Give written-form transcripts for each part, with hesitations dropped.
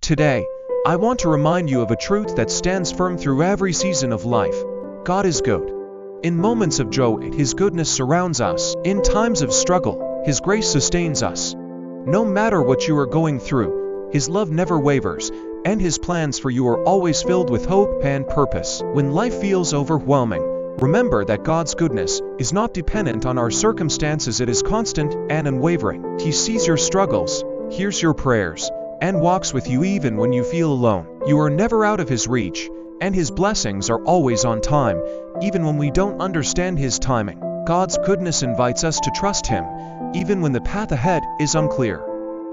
Today, I want to remind you of a truth that stands firm through every season of life. God is good. In moments of joy, His goodness surrounds us. In times of struggle, His grace sustains us. No matter what you are going through, His love never wavers, and His plans for you are always filled with hope and purpose. When life feels overwhelming, remember that God's goodness is not dependent on our circumstances. It is constant and unwavering. He sees your struggles, hears your prayers, and walks with you even when you feel alone. You are never out of His reach, and His blessings are always on time, even when we don't understand His timing. God's goodness invites us to trust Him, even when the path ahead is unclear.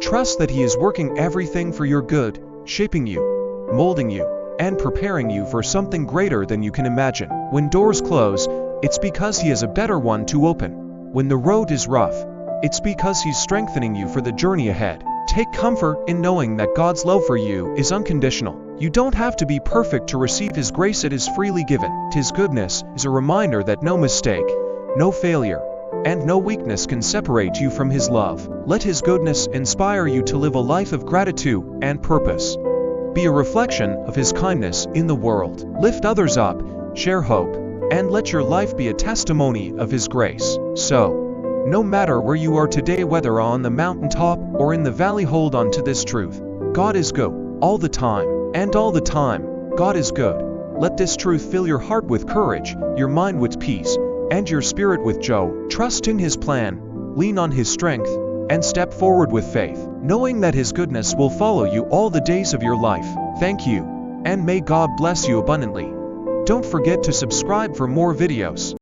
Trust that He is working everything for your good, shaping you, molding you, and preparing you for something greater than you can imagine. When doors close, it's because He has a better one to open. When the road is rough, it's because He's strengthening you for the journey ahead. Take comfort in knowing that God's love for you is unconditional. You don't have to be perfect to receive His grace. It is freely given. His goodness is a reminder that no mistake, no failure, and no weakness can separate you from His love. Let His goodness inspire you to live a life of gratitude and purpose. Be a reflection of His kindness in the world. Lift others up, share hope, and let your life be a testimony of His grace. So, no matter where you are today, whether on the mountaintop or in the valley, hold on to this truth. God is good, all the time, and all the time, God is good. Let this truth fill your heart with courage, your mind with peace, and your spirit with joy. Trust in His plan, lean on His strength, and step forward with faith, knowing that His goodness will follow you all the days of your life. Thank you, and may God bless you abundantly. Don't forget to subscribe for more videos.